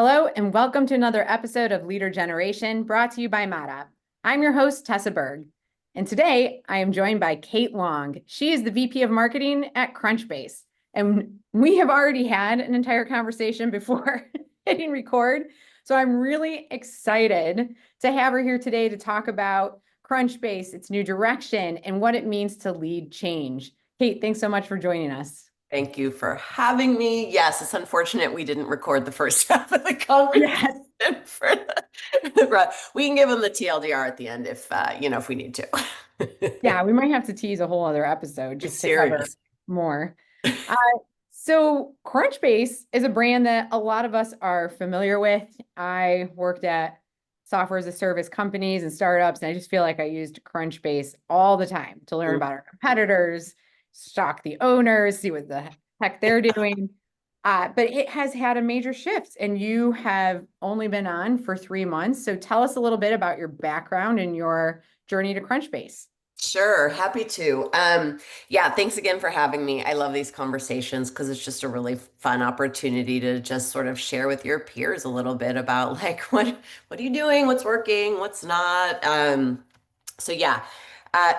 Hello, and welcome to another episode of Leader Generation brought to you by Mata. I'm your host, Tessa Burg, and today I am joined by Kate Long. She is the VP of Marketing at Crunchbase, and we have already had an entire conversation before hitting record. So I'm really excited to have her here today to talk about Crunchbase, its new direction, and what it means to lead change. Kate, thanks so much for joining us. Thank you for having me. Yes, it's unfortunate we didn't record the first half of the conversation Yes. we can give them the TLDR at the end if we need to. Yeah, we might have to tease a whole other episode You're just to cover serious. more. Uh, so Crunchbase is a brand that a lot of us are familiar with. I worked at software as a service companies and startups, and I just feel like I used Crunchbase all the time to learn about our competitors, stalk the owners, see what the heck they're doing. But it has had a major shift, and you have only been on for 3 months. So tell us a little bit about your background and your journey to Crunchbase. Sure, happy to. Yeah, thanks again for having me. I love these conversations because it's just a really fun opportunity to just sort of share with your peers a little bit about like what are you doing, what's working, what's not. So yeah.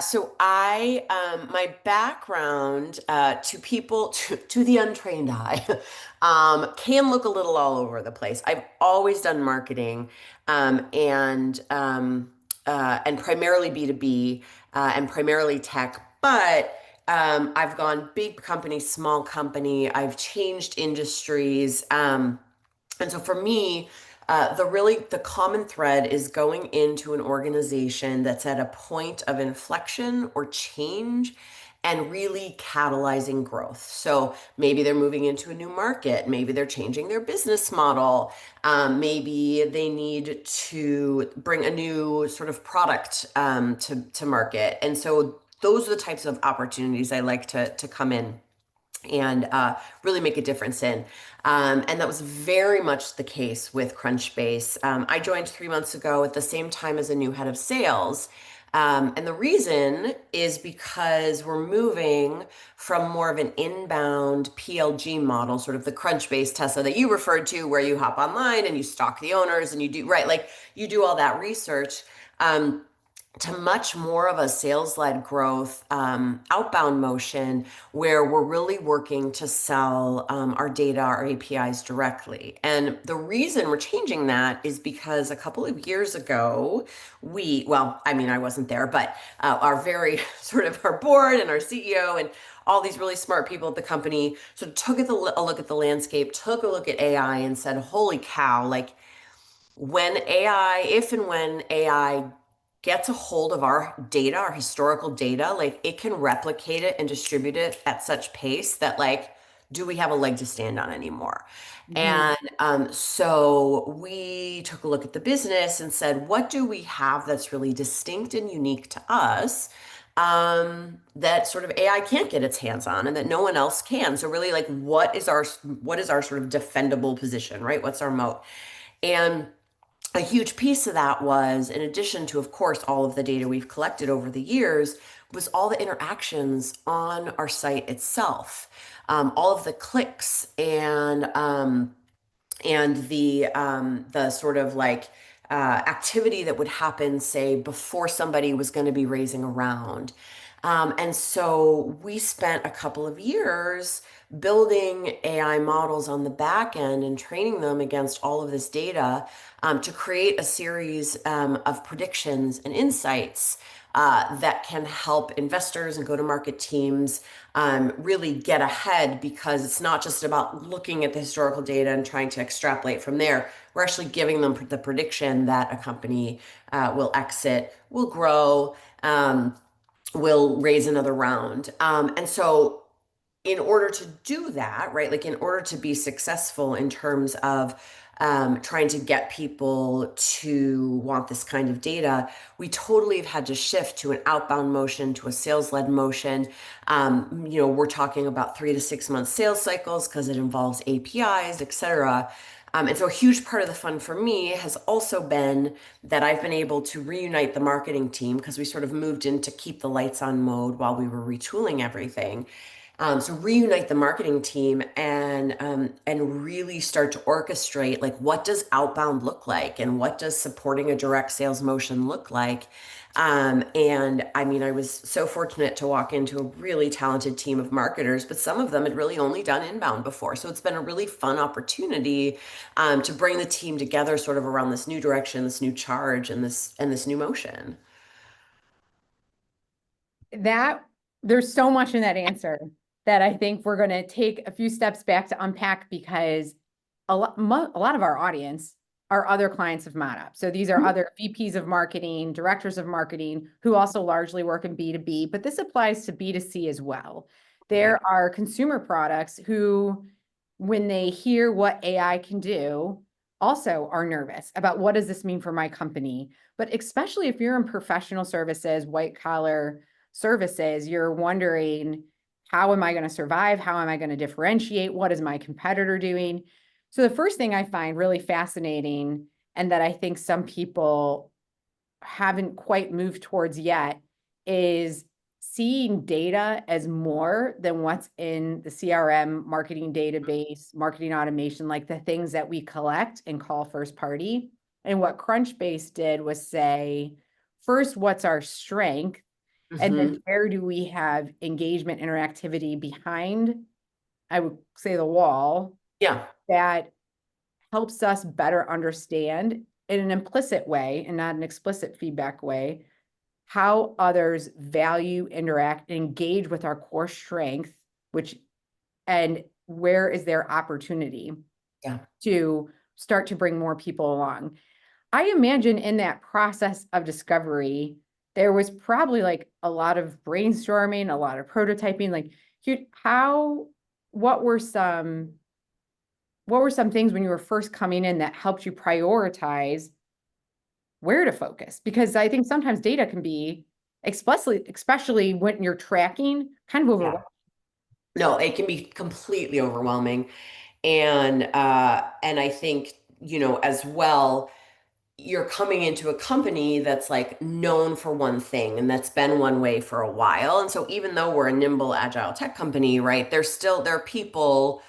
So my background to people to the untrained eye can look a little all over the place. I've always done marketing and primarily B2B and primarily tech, but I've gone big company, small company. I've changed industries. And so for me, the common thread is going into an organization that's at a point of inflection or change and really catalyzing growth. So maybe they're moving into a new market, maybe they're changing their business model, maybe they need to bring a new sort of product to market. And so those are the types of opportunities I like to come in and really make a difference in. And that was very much the case with Crunchbase. I joined 3 months ago at the same time as a new head of sales. And the reason is because we're moving from more of an inbound PLG model, sort of the Crunchbase Tessa that you referred to, where you hop online and you stalk the owners and you do, right, like you do all that research. To much more of a sales-led growth outbound motion where we're really working to sell our data, our APIs directly. And the reason we're changing that is because a couple of years ago, I wasn't there, but our very sort of our board and our CEO and all these really smart people at the company sort of took a look at the landscape, took a look at AI and said, holy cow, like if and when AI gets a hold of our data, our historical data, like it can replicate it and distribute it at such pace that like, do we have a leg to stand on anymore? Mhm. And so we took a look at the business and said, what do we have that's really distinct and unique to us? That sort of AI can't get its hands on and that no one else can. So really like what is our sort of defendable position, right? What's our moat? And a huge piece of that was, in addition to, of course, all of the data we've collected over the years, was all the interactions on our site itself, all of the clicks and the sort of like activity that would happen, say, before somebody was going to be raising a round. And so we spent a couple of years building AI models on the back end and training them against all of this data to create a series of predictions and insights that can help investors and go-to-market teams really get ahead because it's not just about looking at the historical data and trying to extrapolate from there. We're actually giving them the prediction that a company will exit, will grow, will raise another round. And so in order to do that, right, like in order to be successful in terms of trying to get people to want this kind of data, we totally have had to shift to an outbound motion, to a sales-led motion. We're talking about 3 to 6 month sales cycles because it involves APIs, et cetera. And so a huge part of the fun for me has also been that I've been able to reunite the marketing team because we sort of moved into keep the lights on mode while we were retooling everything. So reunite the marketing team and really start to orchestrate like what does outbound look like and what does supporting a direct sales motion look like. And I mean, I was so fortunate to walk into a really talented team of marketers, but some of them had really only done inbound before. So it's been a really fun opportunity to bring the team together sort of around this new direction, this new charge, and this new motion. That there's so much in that answer that I think we're going to take a few steps back to unpack because a lot of our audience are other clients of ModUp. So these are other VPs of marketing, directors of marketing who also largely work in B2B, but this applies to B2C as well. Right. There are consumer products who, when they hear what AI can do, also are nervous about what does this mean for my company. But especially if you're in professional services, white collar services, you're wondering, how am I going to survive? How am I going to differentiate? What is my competitor doing? So the first thing I find really fascinating, and that I think some people haven't quite moved towards yet, is seeing data as more than what's in the CRM, marketing database, marketing automation, like the things that we collect and call first party. And what Crunchbase did was say, first, what's our strength? And then Hmm. where do we have engagement interactivity behind, I would say, the wall Yeah. that helps us better understand in an implicit way and not an explicit feedback way how others value, interact, and engage with our core strength, which and where is their opportunity Yeah. to start to bring more people along. I imagine in that process of discovery, there was probably like a lot of brainstorming, a lot of prototyping. Like, how, what were some, what were some things when you were first coming in that helped you prioritize where to focus? Because I think sometimes data can be explicitly, especially when you're tracking, kind of Yeah. overwhelming. No, it can be completely overwhelming. And I think, as well, you're coming into a company that's like known for one thing and that's been one way for a while. And so even though we're a nimble, agile tech company, right, there are people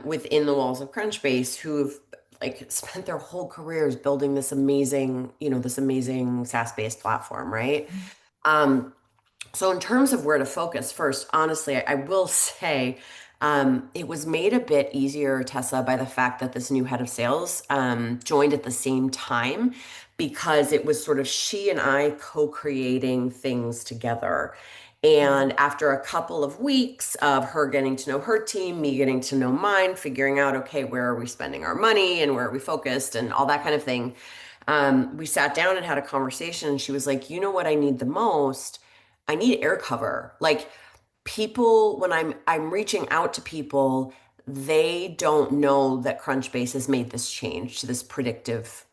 within the walls of Crunchbase who've like spent their whole careers building this amazing SaaS-based platform, right? Um, so, in terms of where to focus, first, honestly, I will say it was made a bit easier, Tessa, by the fact that this new head of sales joined at the same time because it was sort of she and I co creating things together. And after a couple of weeks of her getting to know her team, me getting to know mine, figuring out, okay, where are we spending our money and where are we focused and all that kind of thing, we sat down and had a conversation. And she was like, you know what I need the most? I need air cover. Like people, when I'm reaching out to people, they don't know that Crunchbase has made this change to this predictive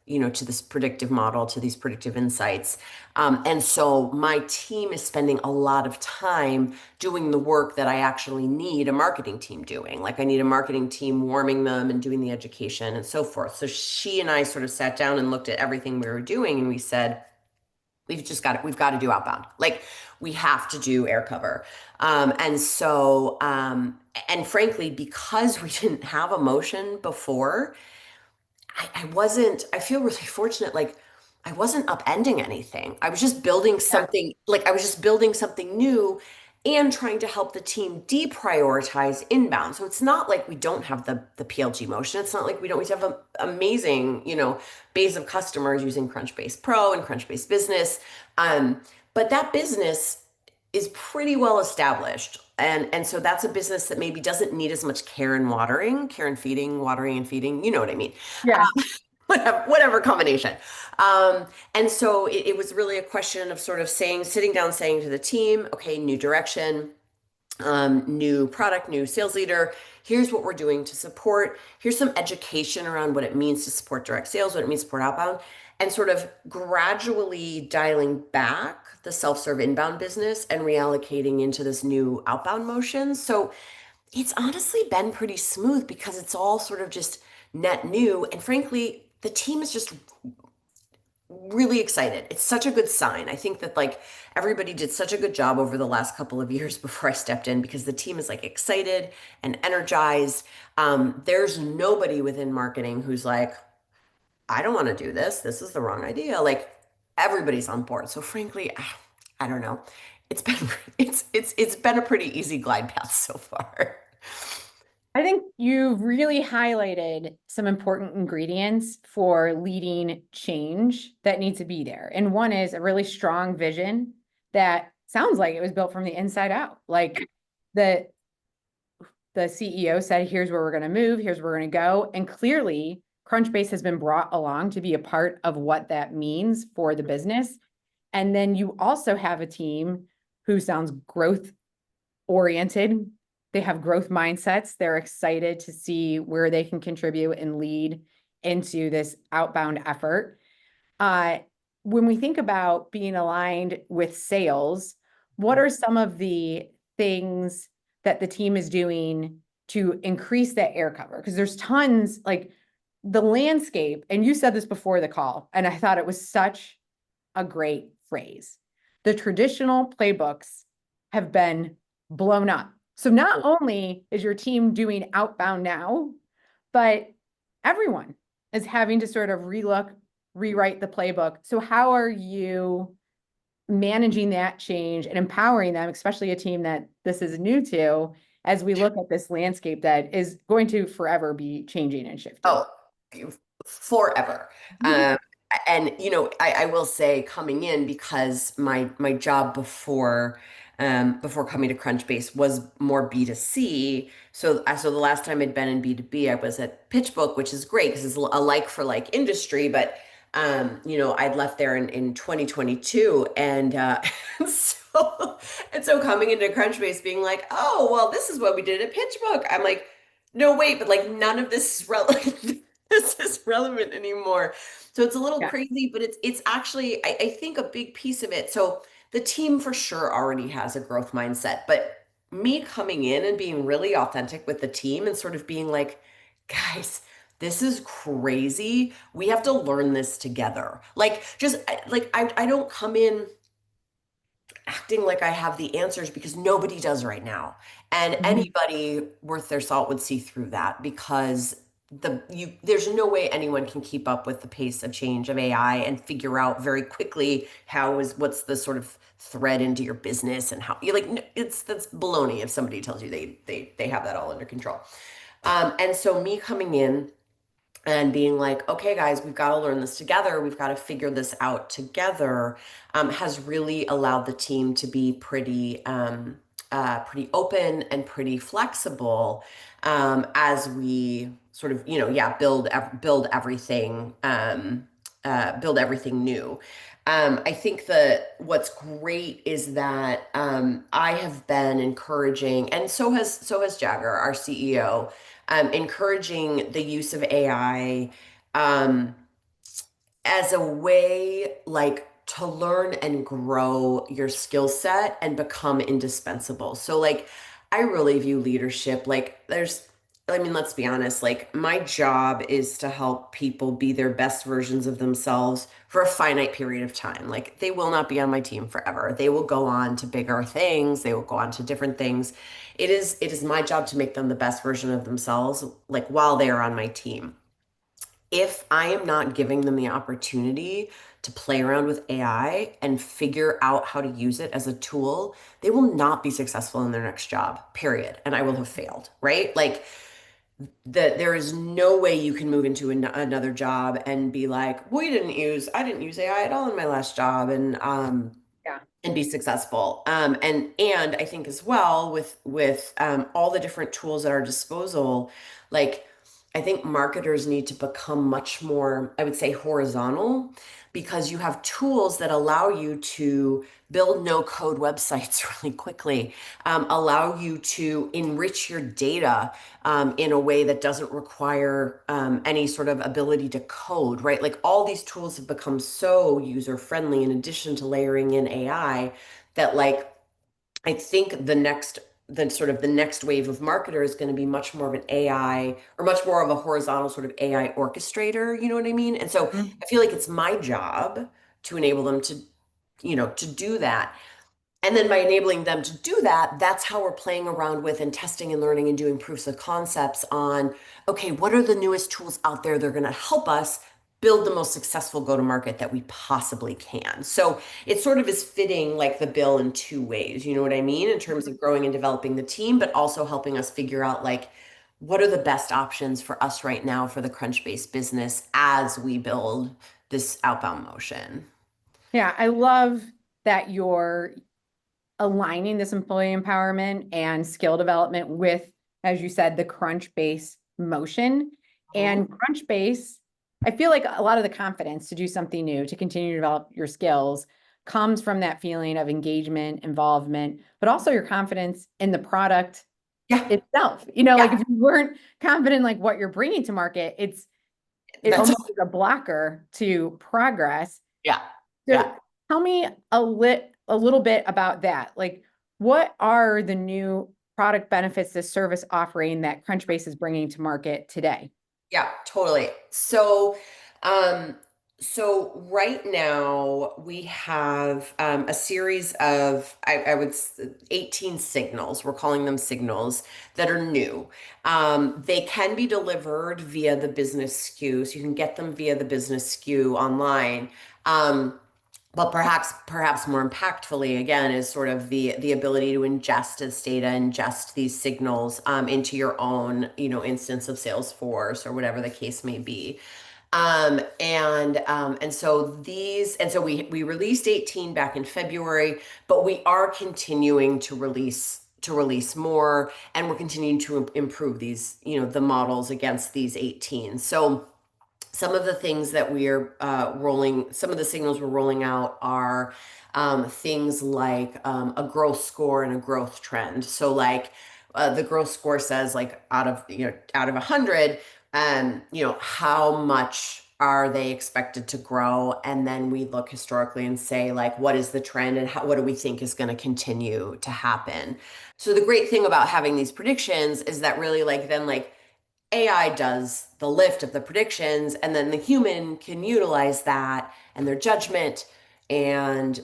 model, to these predictive insights. And so my team is spending a lot of time doing the work that I actually need a marketing team doing. Like I need a marketing team warming them and doing the education and so forth. So she and I sort of sat down and looked at everything we were doing and we said, we've got to do outbound. Like we have to do air cover. And frankly, because we didn't have a motion before, I feel really fortunate. Like I wasn't upending anything. I was just building Yeah. something, like I was just building something new and trying to help the team deprioritize inbound. So it's not like we don't have the PLG motion. It's not like we have an amazing, base of customers using Crunchbase Pro and Crunchbase Business. But that business is pretty well established. And so that's a business that maybe doesn't need as much care and feeding, watering and feeding. You know what I mean? Yes. Whatever combination. And so it was really a question of sort of sitting down, saying to the team, okay, new direction, new product, new sales leader. Here's what we're doing to support. Here's some education around what it means to support direct sales, what it means to support outbound, and sort of gradually dialing back the self-serve inbound business and reallocating into this new outbound motion. So it's honestly been pretty smooth because it's all sort of just net new. And frankly, the team is just really excited. It's such a good sign. I think that like everybody did such a good job over the last couple of years before I stepped in because the team is like excited and energized. There's nobody within marketing who's like, I don't want to do this. This is the wrong idea. Like everybody's on board. So frankly, I don't know. It's been it's been a pretty easy glide path so far. I think you've really highlighted some important ingredients for leading change that need to be there. And one is a really strong vision that sounds like it was built from the inside out. Like the the CEO said, here's where we're going to move, here's where we're going to go. And clearly, Crunchbase has been brought along to be a part of what that means for the business. And then you also have a team who sounds growth oriented. They have growth mindsets. They're excited to see where they can contribute and lead into this outbound effort. Uh, when we think about being aligned with sales, what are some of the things that the team is doing to increase that air cover? Because there's tons, like the landscape, and you said this before the call, and I thought it was such a great phrase. The traditional playbooks have been blown up. So not only is your team doing outbound now, but everyone is having to sort of relook, rewrite the playbook. So how are you managing that change and empowering them, especially a team that this is new to, as we look at this landscape that is going to forever be changing and shifting? Oh, forever. Um, and I will say coming in because my job before coming to Crunchbase was more B2C. So the last time I'd been in B2B, I was at PitchBook, which is great because it's a like for like industry, but I'd left there in 2022 and so coming into Crunchbase being like, oh, well, this is what we did at PitchBook. I'm like, no, wait, but like none of this is relevant. This is relevant anymore. So it's a little Yeah. crazy, but it's actually I think a big piece of it. So the team for sure already has a growth mindset, but me coming in and being really authentic with the team and sort of being like, guys, this is crazy. We have to learn this together. Like just like I don't come in acting like I have the answers because nobody does right now. And Mhm. anybody worth their salt would see through that because there's no way anyone can keep up with the pace of change of AI and figure out very quickly what's the sort of thread into your business and how you like that's baloney if somebody tells you they have that all under control. And so me coming in and being like, okay, guys, we've got to learn this together. We've got to figure this out together, has really allowed the team to be pretty open and pretty flexible as we sort of, yeah, build everything new. I think that what's great is that I have been encouraging, and so has Jagger, our CEO, encouraging the use of AI um, as a way like to learn and grow your skill set and become indispensable. So like I really view leadership like I mean, let's be honest, like my job is to help people be their best versions of themselves for a finite period of time. Like they will not be on my team forever. They will go on to bigger things, they will go on to different things. It is my job to make them the best version of themselves like while they are on my team. If I am not giving them the opportunity to play around with AI and figure out how to use it as a tool, they will not be successful in their next job, period. And I will have failed, right? Like there is no way you can move into another job and be like, I didn't use AI at all in my last job. Yeah. And be successful. And I think as well with all the different tools at our disposal, like I think marketers need to become much more, I would say, horizontal because you have tools that allow you to build no code websites really quickly, allow you to enrich your data in a way that doesn't require any sort of ability to code, right? Like all these tools have become so user friendly in addition to layering in AI that like I think the next the sort of the next wave of marketer is going to be much more of an AI or much more of a horizontal sort of AI orchestrator, you know what I mean? And so Mhm. I feel like it's my job to enable them to, to do that. And then by enabling them to do that, that's how we're playing around with and testing and learning and doing proofs of concepts on, okay, what are the newest tools out there that are going to help us build the most successful go-to-market that we possibly can. So it sort of is fitting like the bill in two ways, you know what I mean, in terms of growing and developing the team, but also helping us figure out like what are the best options for us right now for the Crunchbase business as we build this outbound motion. Yeah, I love that you're aligning this employee empowerment and skill development with, as you said, the Crunchbase motion. Mhm. And Crunchbase, I feel like a lot of the confidence to do something new, to continue to develop your skills, comes from that feeling of engagement, involvement, but also your confidence in the product Yeah, itself. You know, like yeah, if you weren't confident in like what you're bringing to market, it that's almost is a blocker to progress. yeah, yeah. So tell me a little bit about that. Like, what are the new product benefits, the service offering that Crunchbase is bringing to market today? Yeah, totally. Um, so right now we have a series of, 18 signals. We're calling them signals that are new. They can be delivered via the business SKU, so you can get them via the business SKU online. Um, but perhaps more impactfully, again, is sort of the ability to ingest this data, ingest these signals into your own, instance of Salesforce or whatever the case may be. And so we released 18 back in February, but we are continuing to release more, and we're continuing to improve these, the models against these 18. So some of the things that we're some of the signals we're rolling out are things like a growth score and a growth trend. So like the growth score says like out of 100, how much are they expected to grow? And then we look historically and say like, what is the trend and what do we think is going to continue to happen? So the great thing about having these predictions is that really like then like AI does the lift of the predictions, and then the human can utilize that and their judgment and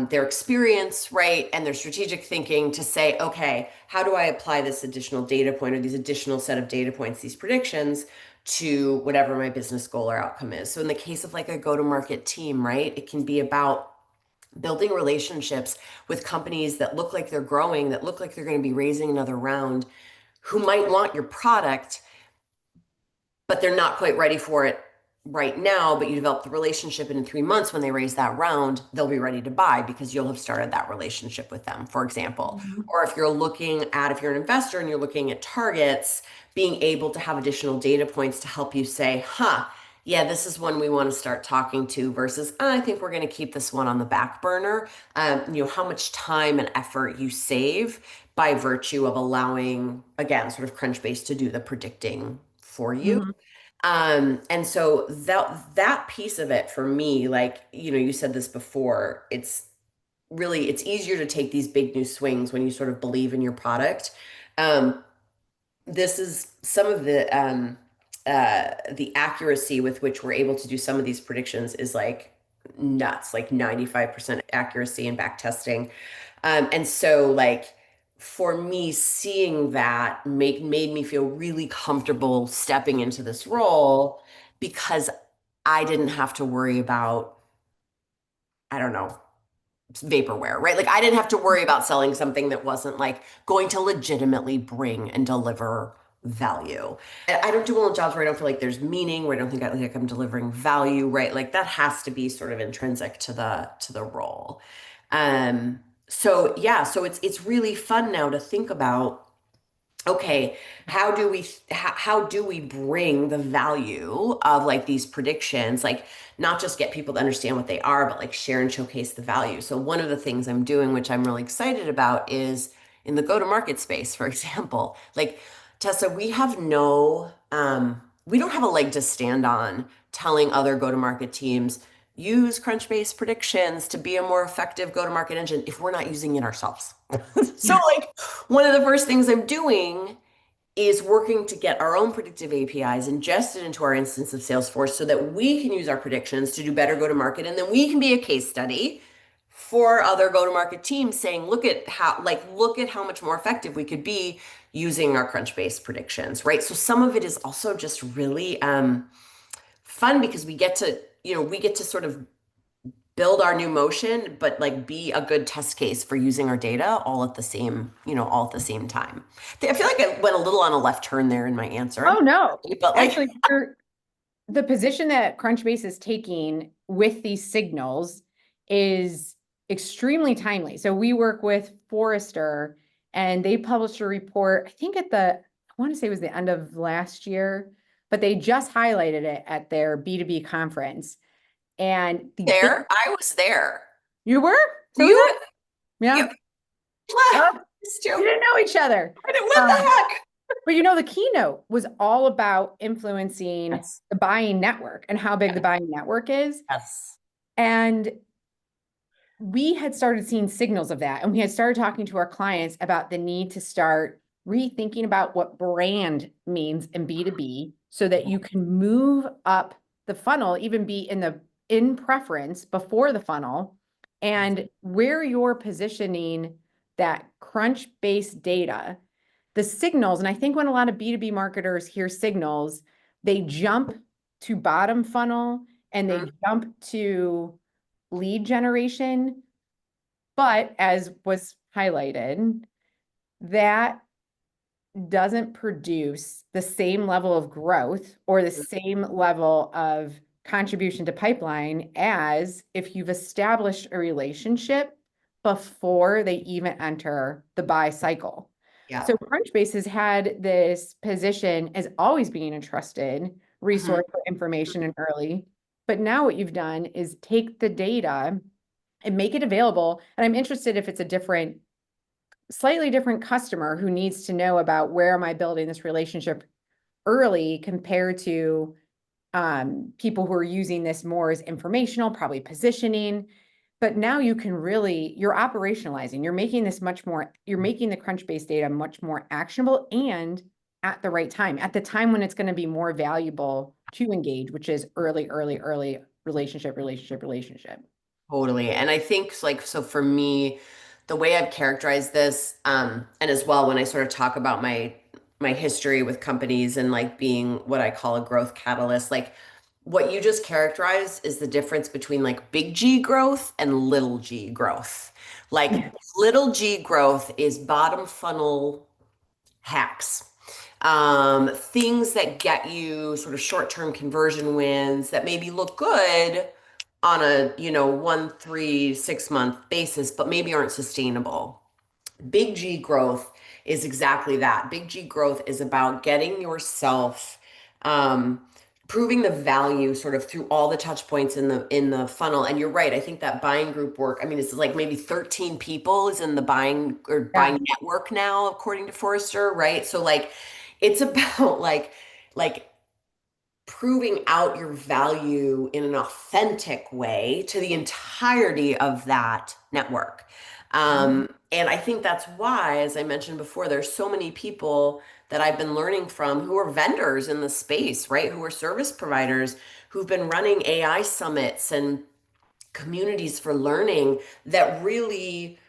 their experience, right? And their strategic thinking to say, okay, how do I apply this additional data point or these additional set of data points, these predictions to whatever my business goal or outcome is? So, in the case of like a go to market team, right, it can be about building relationships with companies that look like they're growing, that look like they're going to be raising another round, who might want your product but they're not quite ready for it right now. But you develop the relationship, and in 3 months, when they raise that round, they'll be ready to buy because you'll have started that relationship with them, for example. Mhm. Or if you're an investor and you're looking at targets, being able to have additional data points to help you say, huh, yeah, this is one we want to start talking to versus, I think we're going to keep this one on the back burner. How much time and effort you save by virtue of allowing, again, sort of Crunchbase to do the predicting for you. Mhm. And so that piece of it for me, like, you said this before, it's easier to take these big new swings when you sort of believe in your product. Um, this is some of the accuracy with which we're able to do some of these predictions is like nuts, like 95% accuracy in back testing. And so like for me, seeing that made me feel really comfortable stepping into this role because I didn't have to worry about, I don't know, vaporware, right? Like I didn't have to worry about selling something that wasn't like going to legitimately bring and deliver value. I don't do well in jobs where I don't feel like there's meaning, where I don't think like I'm delivering value, right? Like that has to be sort of intrinsic to the role. So yeah, so it's really fun now to think about, okay, how do we bring the value of like these predictions, like not just get people to understand what they are, but like share and showcase the value. So one of the things I'm doing, which I'm really excited about, is in the go-to-market space, for example. Like Tessa, we don't have a leg to stand on telling other go-to-market teams, use Crunchbase predictions to be a more effective go-to-market engine if we're not using it ourselves. So like one of the first things I'm doing is working to get our own predictive APIs ingested into our instance of Salesforce so that we can use our predictions to do better go-to-market. And then we can be a case study for other go-to-market teams saying, look at how much more effective we could be using our Crunchbase predictions, right? So some of it is also just really fun because we get to sort of build our new motion, but like be a good test case for using our data all at the same time. I feel like I went a little on a left turn there in my answer, Oh, no. but like, Actually, the position that Crunchbase is taking with these signals is extremely timely. So we work with Forrester and they published a report, I think I want to say it was the end of last year, but they just highlighted it at their B2B conference. And the big, I was there. you were? So was You, I. Yeah. you, Oh, this we joke. didn't know each other. What the Um, heck? but the keynote was all about influencing Yes. the buying network and how big the buying network is. Yes. And we had started seeing signals of that. And we had started talking to our clients about the need to start rethinking about what brand means in B2B so that you can move up the funnel, even be in preference before the funnel, and where you're positioning that crunch-based data, the signals. And I think when a lot of B2B marketers hear signals, they jump to bottom funnel and they Mhm. jump to lead generation. But as was highlighted, that doesn't produce the same level of growth or the same level of contribution to pipeline as if you've established a relationship before they even enter the buy cycle. Yeah. So Crunchbase has had this position as always being a trusted Mhm. resource for information and early, but now what you've done is take the data and make it available. And I'm interested if it's a slightly different customer who needs to know about where am I building this relationship early compared to people who are using this more as informational, probably positioning. But now you're operationalizing, you're making the Crunchbase data much more actionable and at the right time, at the time when it's going to be more valuable to engage, which is early relationship. Totally. And I think like so for me, the way I've characterized this, and as well when I sort of talk about my history with companies and like being what I call a growth catalyst, like what you just characterized is the difference between like big G growth and little G growth. Like little G growth is bottom funnel hacks. Things that get you sort of short-term conversion wins that maybe look good on a, 1, 3, 6 month basis, but maybe aren't sustainable. Big G growth is exactly that. Big G growth is about getting yourself um, proving the value sort of through all the touch points in the funnel. And you're right. I think that buying group work, I mean, it's like maybe 13 people is in the Yeah. buying network now, according to Forrester, right? So like it's about like proving out your value in an authentic way to the entirety of that network. And I think that's why, as I mentioned before, there's so many people that I've been learning from who are vendors in the space, right? Who are service providers who've been running AI summits and communities for learning that really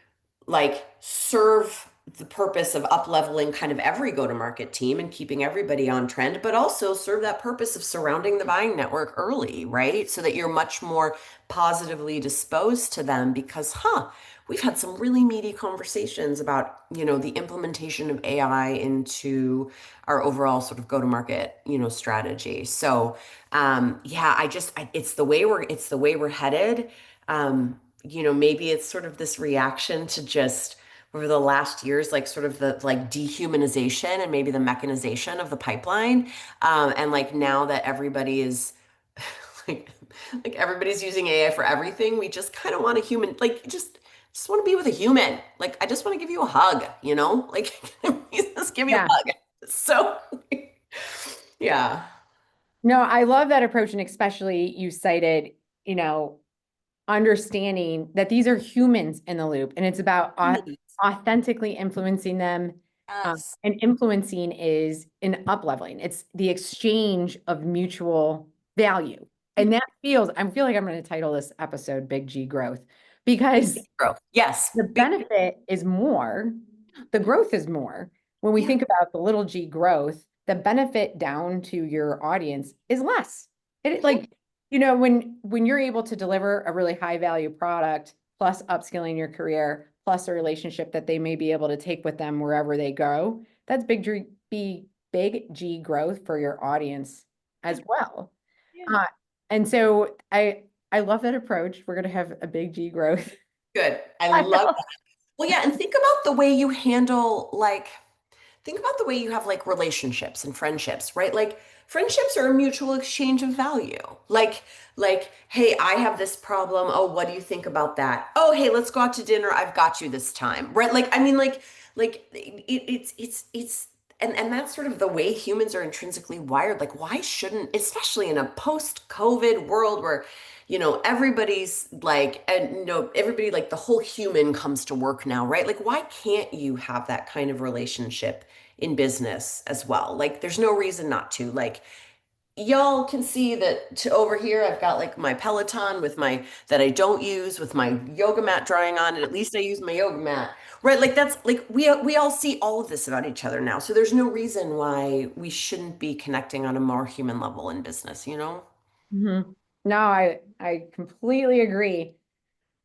like serve the purpose of up leveling kind of every go to market team and keeping everybody on trend, but also serve that purpose of surrounding the buying network early, right? So that you're much more positively disposed to them because, we've had some really meaty conversations about, the implementation of AI into our overall sort of go to market, strategy. So, yeah, it's the way we're headed. Maybe it's sort of this reaction to just over the last years, like sort of the like dehumanization and maybe the mechanization of the pipeline. And like now that everybody is like, like everybody's using AI for everything, we just kind of want a human, like just want to be with a human. Like I just want to give you a hug, Like just give you a Yeah. hug. So yeah. No, I love that approach. And especially you cited you know, understanding that these are humans in the loop and it's about authentically influencing them. Yes. And influencing is an up leveling. It's the exchange of mutual value. And that I feel like I'm going to title this episode Big G Growth Big because growth. Yes. the Big. benefit is more, the growth is more. When we Yeah. think about the little g growth, the benefit down to your audience is less. It like, when you're able to deliver a really high value product, plus upskilling your career, plus a relationship that they may be able to take with them wherever they go, that's big G growth for your audience Yeah. as well. Yeah. Uh, and so I love that approach. We're gonna have a big G growth. Good. I I love know. that. Well, yeah, and think about the way you handle think about the way you have like relationships and friendships, right? Like friendships are a mutual exchange of value. Hey, I have this problem. Oh, what do you think about that? Oh, hey, let's go out to dinner. I've got you this time. Right? It's and that's sort of the way humans are intrinsically wired. Like, why shouldn't, especially in a post-COVID world where everybody's like, and everybody, like the whole human comes to work now, right? Like, why can't you have that kind of relationship in business as well? Like, there's no reason not to. Like, y'all can see that over here, I've got like my Peloton with my that I don't use with my yoga mat drying on it. At least I use my yoga mat, right? Like, that's like we all see all of this about each other now. So there's no reason why we shouldn't be connecting on a more human level in business, you know? Mhm. No, I completely agree.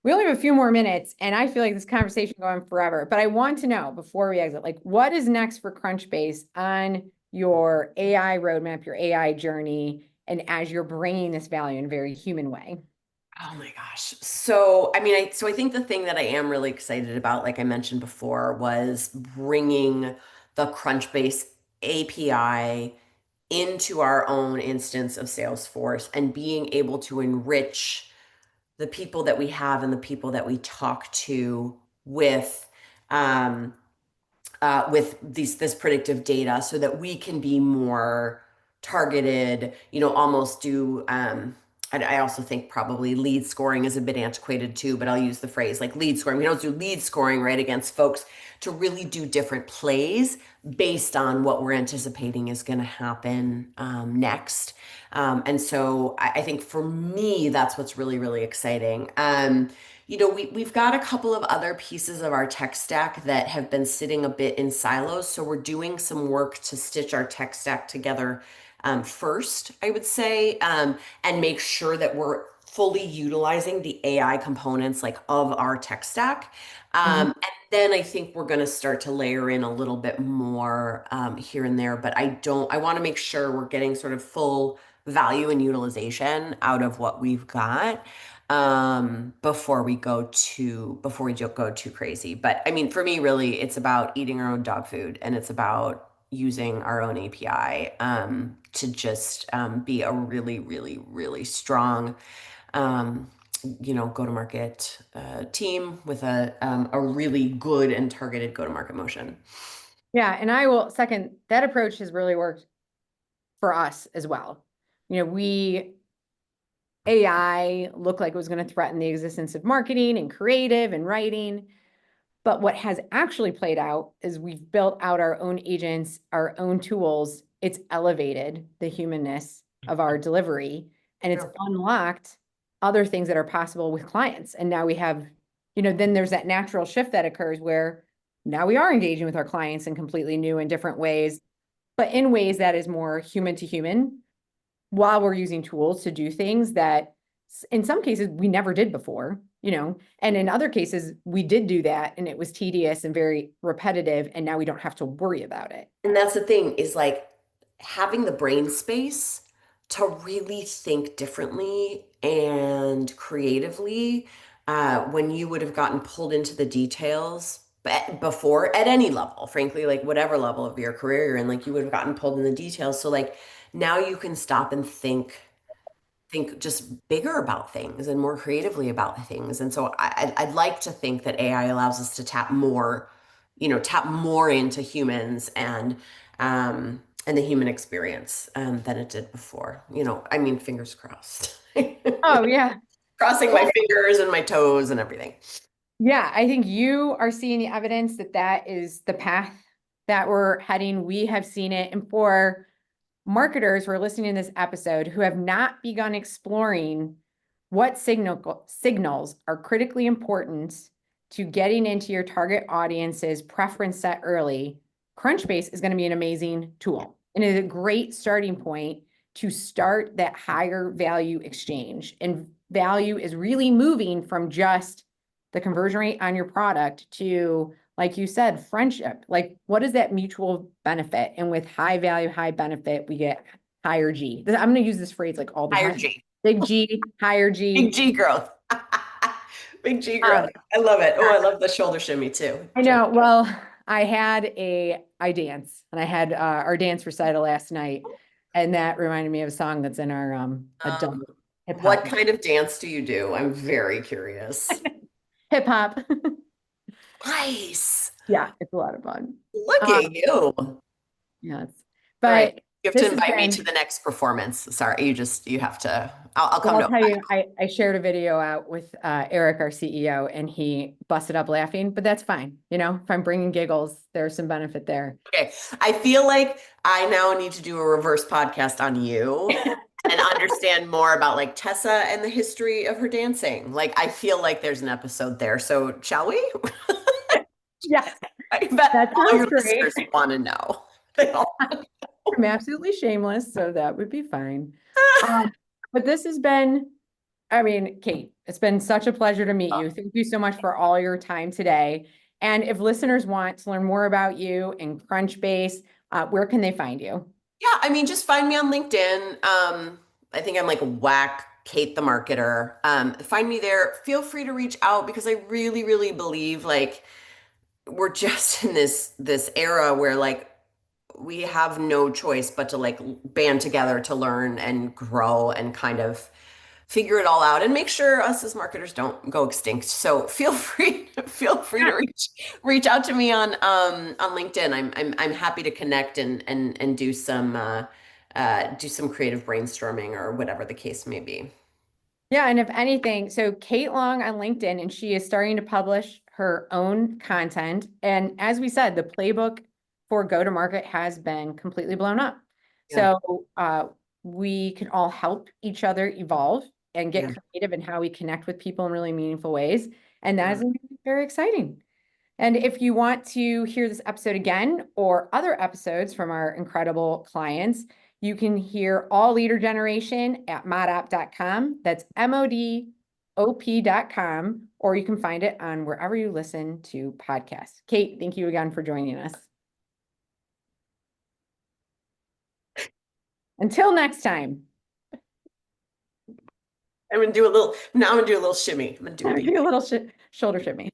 We only have a few more minutes, and I feel like this conversation going forever. But I want to know before we exit, like, what is next for Crunchbase on your AI roadmap, your AI journey, and as you're bringing this value in a very human way? Oh my gosh. So, I mean, I think the thing that I am really excited about, like I mentioned before, was bringing the Crunchbase API into our own instance of Salesforce and being able to enrich the people that we have and the people that we talk to with um, with this predictive data so that we can be more targeted, almost do I also think probably lead scoring is a bit antiquated too, but I'll use the phrase like lead scoring. We don't do lead scoring right against folks to really do different plays based on what we're anticipating is going to happen next. And so I think for me, that's what's really, really exciting. We've got a couple of other pieces of our tech stack that have been sitting a bit in silos. So we're doing some work to stitch our tech stack together first, I would say, and make sure that we're fully utilizing the AI components like of our tech stack. Mhm. And then I think we're going to start to layer in a little bit more here and there. But I want to make sure we're getting sort of full value and utilization out of what we've got before we go too crazy. But I mean, for me, really, it's about eating our own dog food and it's about using our own API to just be a really, really, really strong go-to-market team with a really good and targeted go-to-market motion. Yeah, and I will second that approach has really worked for us as well. We AI looked like it was going to threaten the existence of marketing and creative and writing. But what has actually played out is we've built out our own agents, our own tools. It's elevated the humanness of our delivery and it's Sure. unlocked other things that are possible with clients. And now we have, then there's that natural shift that occurs where now we are engaging with our clients in completely new and different ways, but in ways that is more human to human while we're using tools to do things that in some cases we never did before, and in other cases we did do that and it was tedious and very repetitive and now we don't have to worry about it. And that's the thing is like having the brain space to really think differently and creatively when you would have gotten pulled into the details before at any level, frankly, like whatever level of your career you're in, like you would have gotten pulled in the details. So like now you can stop and think just bigger about things and more creatively about things. And so I'd like to think that AI allows us to tap more into humans and the human experience than it did before. I mean, fingers crossed. Oh yeah. crossing my fingers and my toes and everything. Yeah, I think you are seeing the evidence that that is the path that we're heading. We have seen it. And for marketers who are listening to this episode who have not begun exploring what signals are critically important to getting into your target audience's preference set early, Crunchbase is going to be an amazing tool. And it is a great starting point to start that higher value exchange. And value is really moving from just the conversion rate on your product to, like you said, friendship. Like, what is that mutual benefit? And with high value, high benefit, we get higher G. I'm going to use this phrase like all the Higher time. G. Big G, higher Big G. G growth. Big G growth. Um, I love it. Oh, I love the shoulder shimmy too. I know. Well, I dance and I had our dance recital last night, and that reminded me of a song that's in our adult Um, hip what hop. kind of dance do you do? I'm very curious. Hip hop. Nice. Yeah, it's a lot of fun. Look Um, at you. All yes. right. But You have to this has invite me been to the next performance. Sorry, you have to. I'll Well, come I'll to tell Ohio. you, I shared a video out with Eric, our CEO, and he busted up laughing, but that's fine. You know, if I'm bringing giggles, there's some benefit there. Okay. I feel like I now need to do a reverse podcast on you and understand more about like Tessa and the history of her dancing. Like, I feel like there's an episode there. So, shall we? Yes, I bet that all sounds your great. listeners want to know. They all I'm absolutely shameless, so that would be fine. Um, but this has been, I mean, Kate, it's been such a pleasure to meet you. Thank you so much for all your time today. And if listeners want to learn more about you and Crunchbase, where can they find you? Yeah, I mean, just find me on LinkedIn. I think I'm like Whack Kate the Marketer. Find me there. Feel free to reach out because I really, really believe like we're just in this era where like we have no choice but to like band together to learn and grow and kind of figure it all out and make sure us as marketers don't go extinct. So feel free to reach out to me on LinkedIn. I'm happy to connect and do some creative brainstorming or whatever the case may be. Yeah, and if anything, so Kate Long on LinkedIn, and she is starting to publish her own content. And as we said, the playbook for go-to-market has been completely blown up. Yeah, So we can all help each other evolve and get yeah, creative in how we connect with people in really meaningful ways. And that yeah. is very exciting. And if you want to hear this episode again or other episodes from our incredible clients, you can hear all leader generation at modop.com. That's MODOP.com, or you can find it on wherever you listen to podcasts. Kate, thank you again for joining us. Until next time, I'm gonna do a little now. I'm gonna do a little shimmy. I'm gonna do a do beat. a little shoulder shimmy.